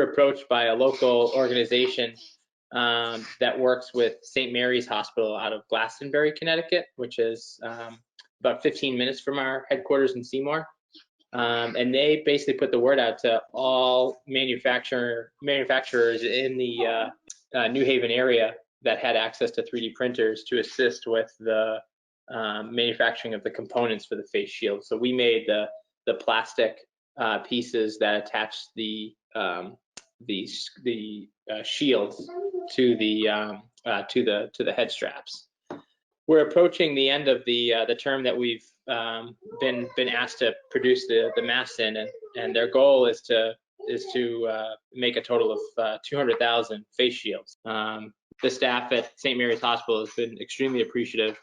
were approached by a local organization that works with St. Mary's Hospital out of Glastonbury, Connecticut, which is about 15 minutes from our headquarters in Seymour. And they basically put the word out to all manufacturers in the New Haven area that had access to 3D printers to assist with the manufacturing of the components for the face shield. So we made the plastic pieces that attach the shields to the head straps. We're approaching the end of the term that we've been asked to produce the masks in, and their goal is to make a total of 200,000 face shields. The staff at St. Mary's Hospital has been extremely appreciative.